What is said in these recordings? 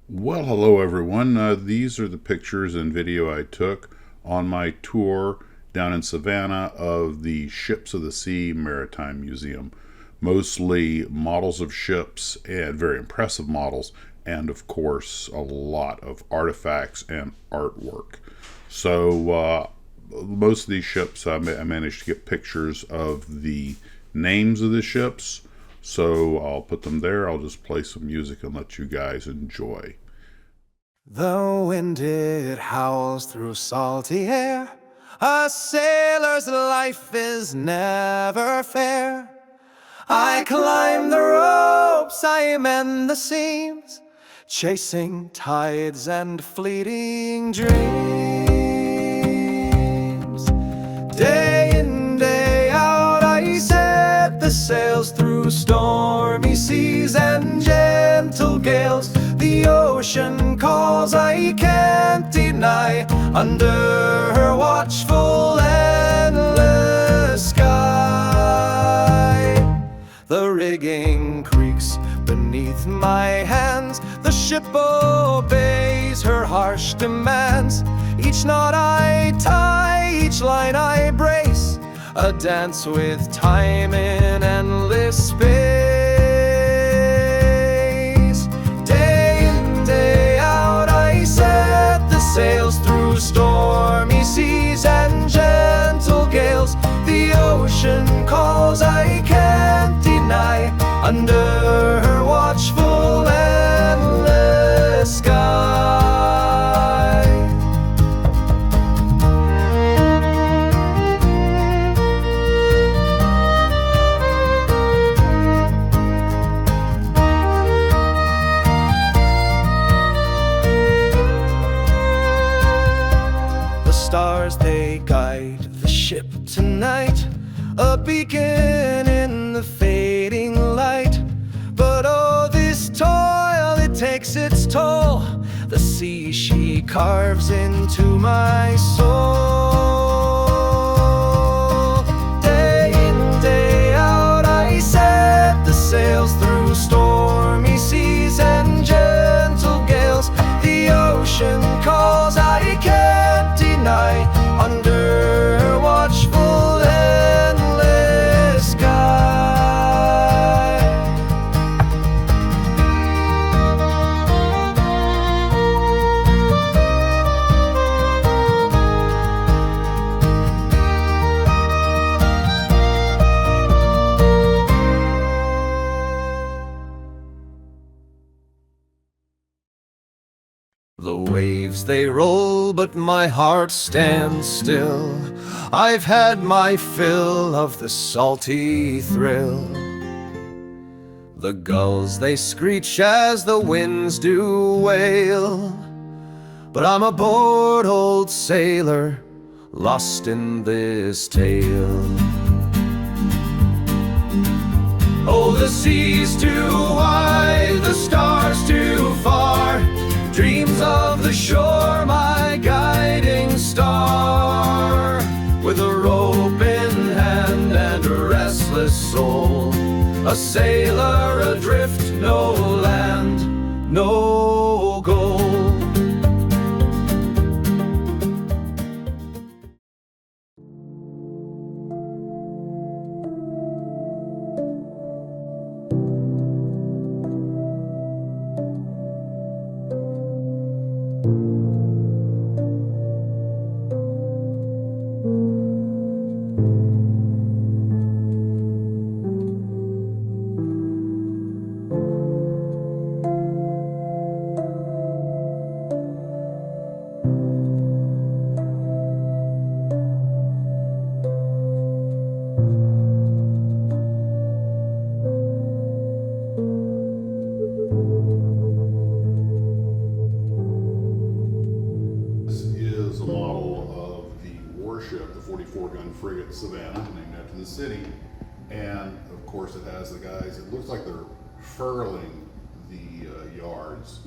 Well, hello everyone. These are the pictures and video I took on my tour down in Savannah of the Ships of the Sea Maritime Museum. Mostly models of ships and very impressive models, and of course, a lot of artifacts and artwork. So, most of these ships, I managed to get pictures of the names of the ships. So, I'll put them there. I'll just play some music and let you guys enjoy. The wind it howls through salty air. A sailor's life is never fair. I climb the ropes, I mend the seams, chasing tides and fleeting dreams. Day in, day out, I set the sails through stormy seas and gentle gales. The ocean calls, I can't deny, under her watchful, endless sky. The rigging creaks beneath my hands, the ship obeys her harsh demands. Each knot I tie, each line I brace, a dance with time in endless space. Day in, day out, I set the sails through stormy seas and gentle gales. The ocean calls, I can't deny, under her watchful, endless sky. The stars, they guide the ship tonight, a beacon in the fading light. But oh, this toil, it takes its toll. The sea she carves into my soul. Day in, day out, I set the sails through stormy seas and gentle gales. The ocean calls, I can't deny, under her watchful, endless sky. The waves they roll, but my heart stands still. I've had my fill of the salty thrill. The gulls they screech as the winds do wail, but I'm a bored old sailor, lost in this tale. Oh, the sea's too wide, the stars too far, dreams of the shore, my guiding star. With a rope in hand and a restless soul, a sailor adrift, no land, no goal. The 44-gun frigate Savannah, named after the city. And of course, it has the guys. It looks like they're furling the yards,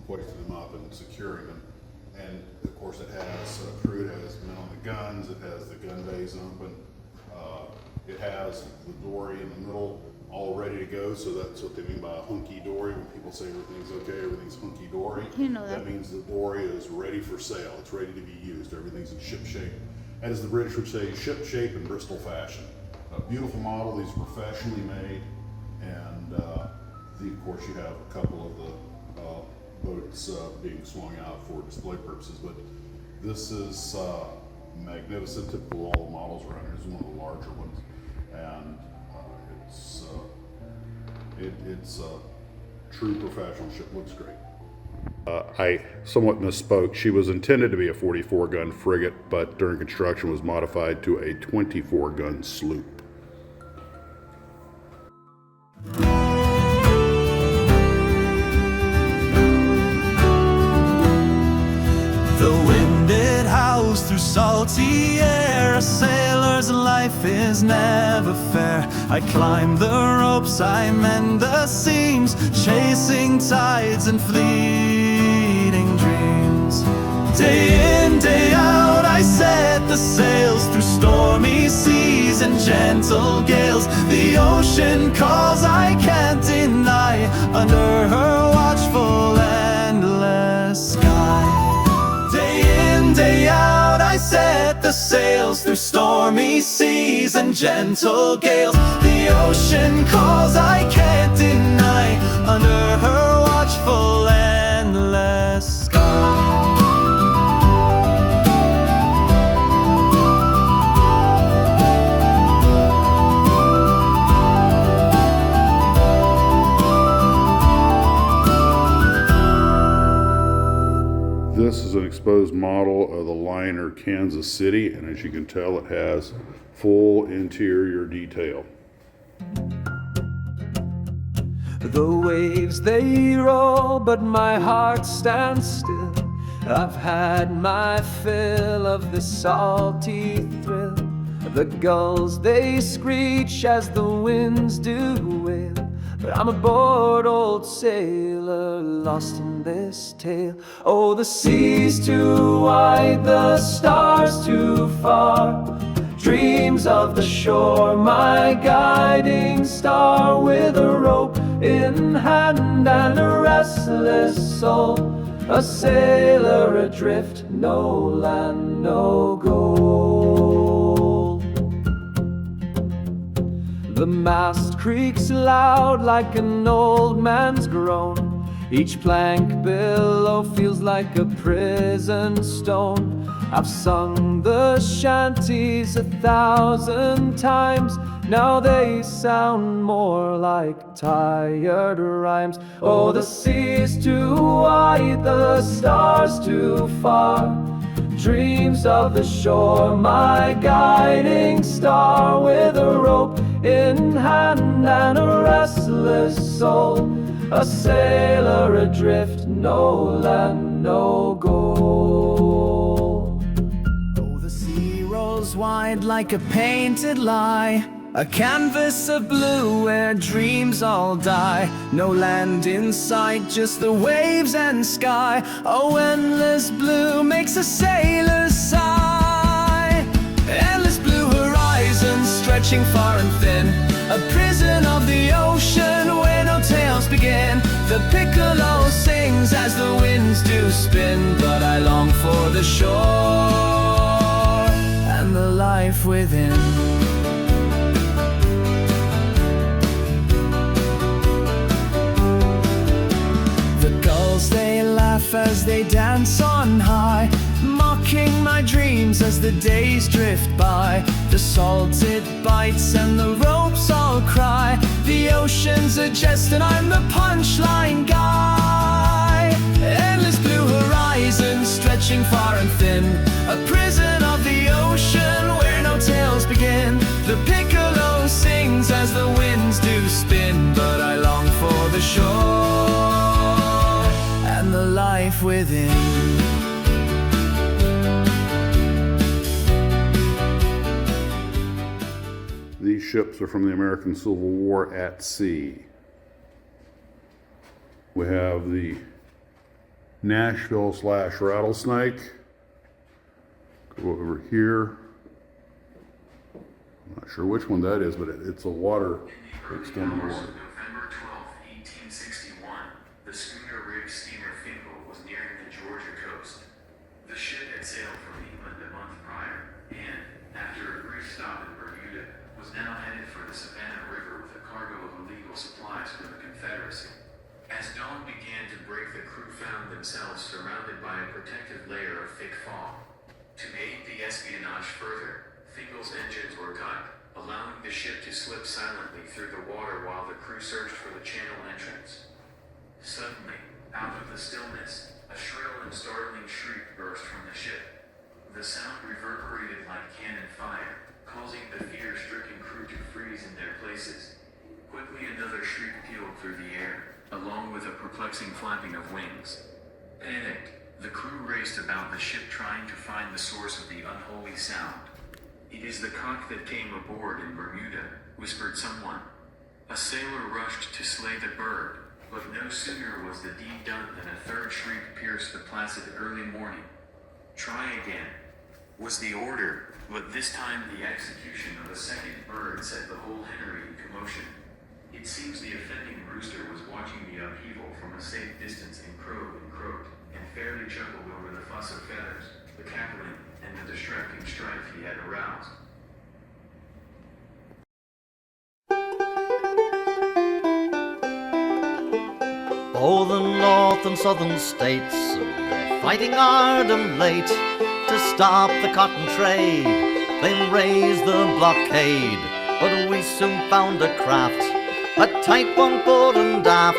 hoisting them up and securing them. And of course, it has crew. It has men on the guns. It has the gun bays open. It has the dory in the middle all ready to go. So that's what they mean by a hunky-dory. When people say everything's okay, everything's hunky-dory, You know that. that means the dory is ready for sale. It's ready to be used. Everything's in ship shape. As the British would say, ship shape in Bristol fashion. A beautiful model. These are professionally made. And of course, you have a couple of the boats being swung out for display purposes. But this is magnificent. Typical of all the models around here. This is one of the larger ones. And it's a true professional ship. Looks great. I somewhat misspoke. She was intended to be a 44-gun frigate, but during construction was modified to a 24-gun sloop. The wind it howls through salty air. A sailor's life is never fair. I climb the ropes, I mend the seams, chasing tides and fleeting dreams. Day in, day out, I set the sails through stormy seas and gentle gales. The ocean calls, I can't deny, under her watchful endless sky. Day out, I set the sails through stormy seas and gentle gales. The ocean calls, I can't deny, under her watchful endless sky. This is an exposed model of the liner Kansas City, and as you can tell, it has full interior detail. The waves they roll, but my heart stands still. I've had my fill of the salty thrill. The gulls they screech as the winds do wail. But I'm a bored old sailor, lost in this tale. Oh, the sea's too wide, the stars too far. Dreams of the shore, my guiding star. With a rope in hand and a restless soul, a sailor adrift, no land, no goal. The mast creaks loud like an old man's groan. Each plank below feels like a prison stone. I've sung the shanties 1,000 times. Now they sound more like tired rhymes. Oh, the sea's too wide, the stars too far. Dreams of the shore, my guiding star. With a rope in hand and a restless soul, a sailor adrift, no land, no goal. Oh, the sea rolls wide like a painted lie, a canvas of blue where dreams all die. No land in sight, just the waves and sky. Oh, endless blue makes a sailor sigh. Endless blue horizons stretching far and thin, a prison of the ocean where no tales begin. The piccolo sings as the winds do spin, but I long for the shore and the life within. They laugh as they dance on high, mocking my dreams as the days drift by. The salted bites and the ropes all cry. The ocean's a jest and I'm the punchline guy. Endless blue horizons stretching far and thin, a prison of the ocean where no tales begin. The piccolo sings as the winds do spin, but I long for the shore and the life within. These ships are from the American Civil War at sea. We have the Nashville/Rattlesnake. Go over here. I'm not sure which one that is, but it's a water extending water. November 12, 1861, the schooner-rigged steamer Finkel was nearing the Georgia coast. The ship had sailed from England a month prior, and, after a brief stop in Bermuda, was now headed for the Savannah River with a cargo of illegal supplies for the Confederacy. As dawn began to break, the crew found themselves surrounded by a protective layer of thick fog. To aid the espionage further, Finkel's engines were cut, allowing the ship to slip silently through the water while the crew searched for the channel entrance. Suddenly, out of the stillness, a shrill and startling shriek burst from the ship. The sound reverberated like cannon fire, causing the fear-stricken crew to freeze in their places. Quickly, another shriek pealed through the air, along with a perplexing flapping of wings. Panicked, the crew raced about the ship trying to find the source of the unholy sound. "It is the cock that came aboard in Bermuda," whispered someone. A sailor rushed to slay the bird, but no sooner was the deed done than a third shriek pierced the placid early morning. "Try again," was the order, but this time the execution of a second bird set the whole hennery in commotion. It seems the offending rooster was watching the upheaval from a safe distance and croaked, and fairly chuckled over the fuss of feathers, the cackling, and the distracting strife he had aroused. Oh, the north and southern states have been fighting hard and late to stop the cotton trade. They raised the blockade, but we soon found a craft, a tight one fore and aft,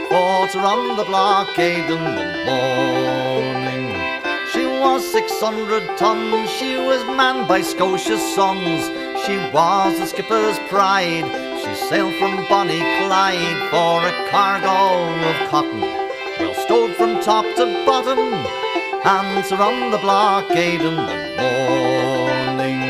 for to run the blockade in the morning. She was 600 tons, she was manned by Scotia's sons. She was the skipper's pride, she sailed from Bonnie Clyde for a cargo of cotton, well stowed from top to bottom, and to run the blockade in the morning.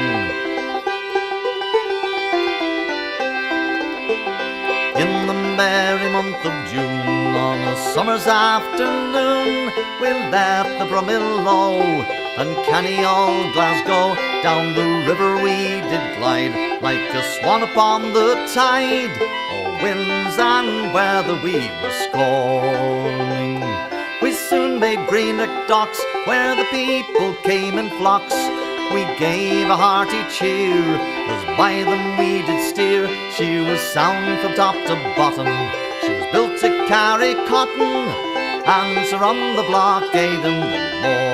In the merry month of June, on a summer's afternoon, we left the Bromillo and Canny-all Glasgow. Down the river we did glide, like a swan upon the tide. Oh, winds and weather we were scorning. We soon made Greenock docks, where the people came in flocks. We gave a hearty cheer, as by them we did steer. She was sound from top to bottom, she was built to carry cotton, and to run the blockade in the morning.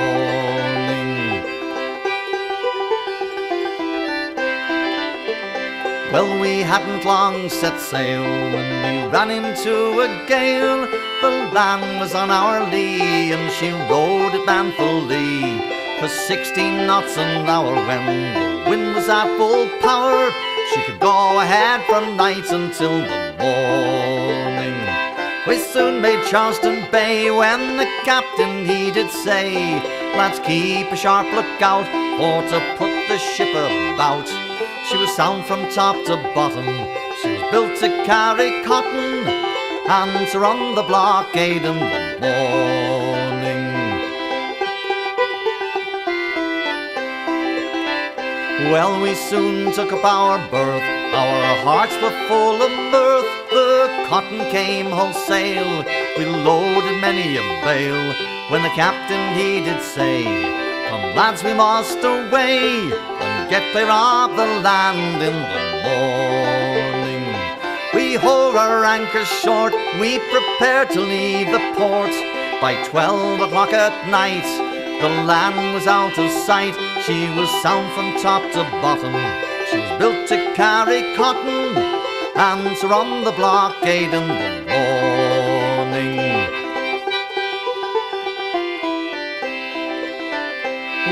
Well, we hadn't long set sail when we ran into a gale. The land was on our lee, and she rode it manfully for 16 knots an hour. When the wind was at full power, she could go ahead from night until the morning. We soon made Charleston Bay, when the captain he did say, "Lads, keep a sharp lookout, for to put the ship about." She was sound from top to bottom, she was built to carry cotton, and to run the blockade in the morning. Well, we soon took up our berth, our hearts were full of mirth. The cotton came wholesale, we loaded many a bale, when the captain he did say, "Come lads, we must away, and get clear of the land in the morning." We hove our anchors short, we prepared to leave the port. By 12 o'clock at night, the land was out of sight. She was sound from top to bottom, she was built to carry cotton, and to run the blockade in the morning.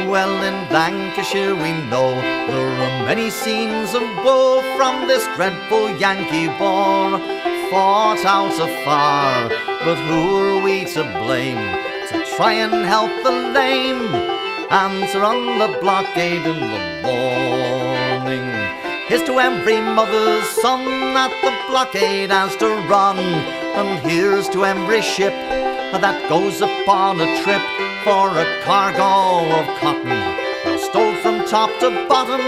Well, in Lancashire we know there are many scenes of woe from this dreadful Yankee war, fought out afar. But who are we to blame, to try and help the lame, and to run the blockade in the morning? Here's to every mother's son that the blockade has to run, and here's to every ship that goes upon a trip for a cargo of cotton, well stowed from top to bottom,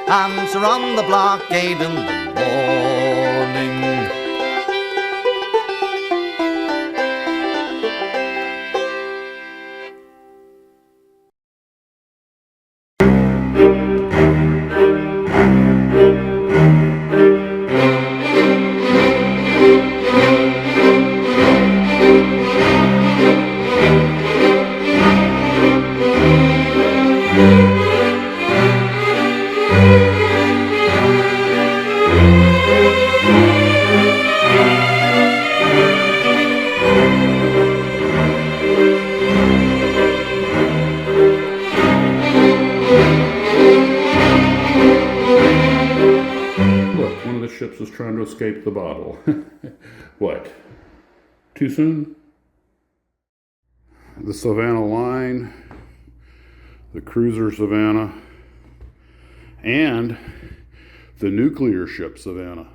answer on the blockade in the morning. Look, one of the ships is trying to escape the bottle. What? Too soon? The Savannah line, the cruiser Savannah, and the nuclear ship Savannah.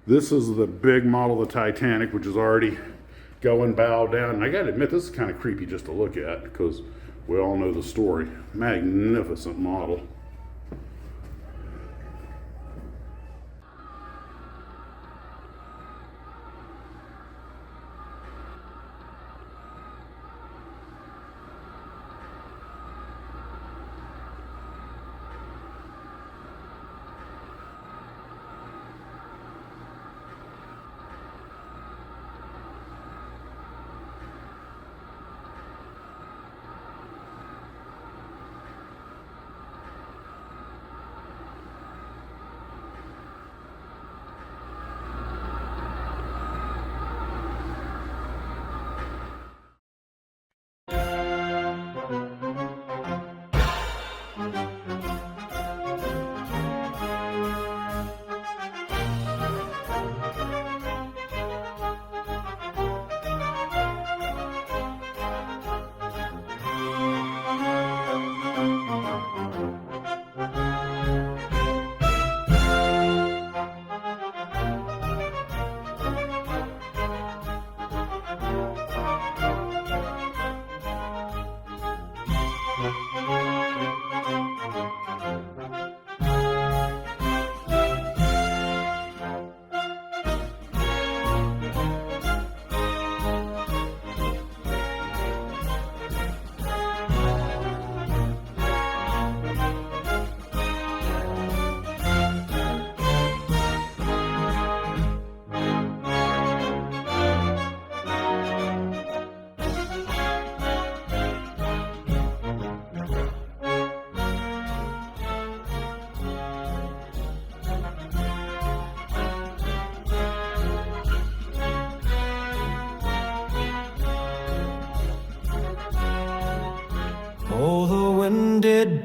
This is the big model of the Titanic, which is already going bow down. And I gotta admit, this is kind of creepy just to look at because we all know the story. Magnificent model.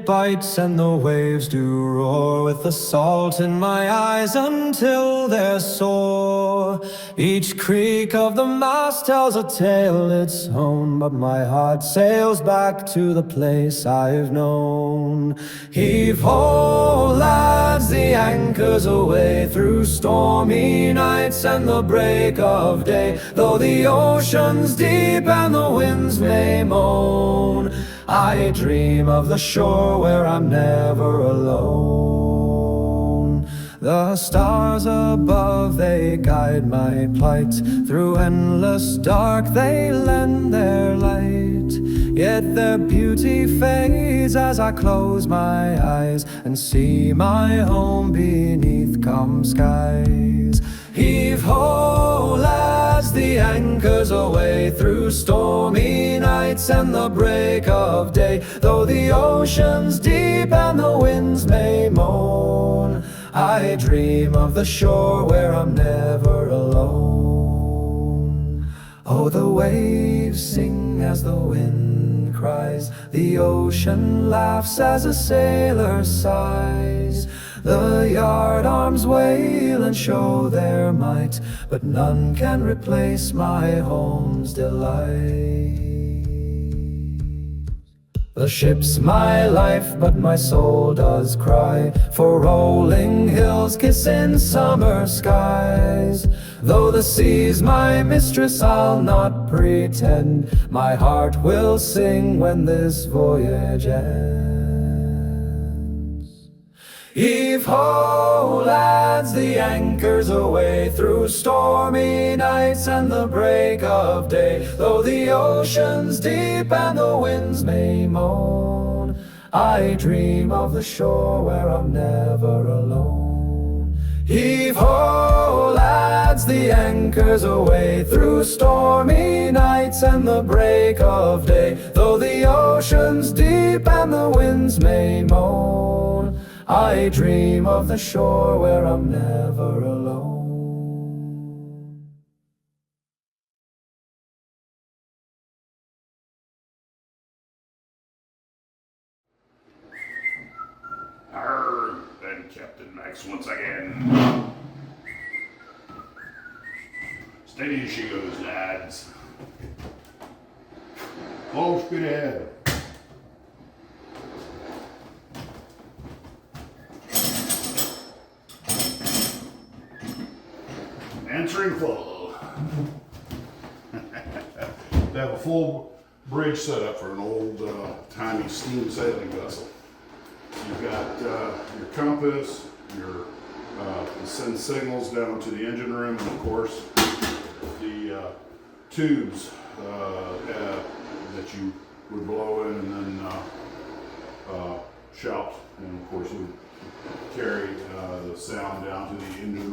it bites and the waves do roar, with the salt in my eyes until they're sore. Each creak of the mast tells a tale its own, but my heart sails back to the place I've known. Heave ho, lads, the anchor's away through stormy nights and the break of day. Though the ocean's deep and the winds may moan, I dream of the shore where I'm never alone. The stars above, they guide my plight. Through endless dark they lend their light. Yet their beauty fades as I close my eyes and see my home beneath calm skies. Heave ho, lads, the anchor's away through stormy nights and the break of day. Though the ocean's deep and the winds may moan, I dream of the shore where I'm never alone. Oh, the waves sing as the wind cries, the ocean laughs as a sailor sighs. The yard arms wail and show their might, but none can replace my home's delight. The ship's my life, but my soul does cry for rolling hills kissing summer skies. Though the sea's my mistress, I'll not pretend. My heart will sing when this voyage ends. Heave ho, lads, the anchor's away through stormy nights and the break of day. Though the ocean's deep and the winds may moan, I dream of the shore where I'm never alone. Heave ho, lads, the anchor's away through stormy nights and the break of day. Though the ocean's deep and the winds may moan, I dream of the shore where I'm never alone. Arr, then Captain Max once again. Steady as she goes, lads. Full speed ahead. Answering full. They have a full bridge set up for an old timey steam sailing vessel. You've got your compass, your to send signals down to the engine room, and of course the tubes that you would blow in and then shout, and of course you would carry the sound down to the engine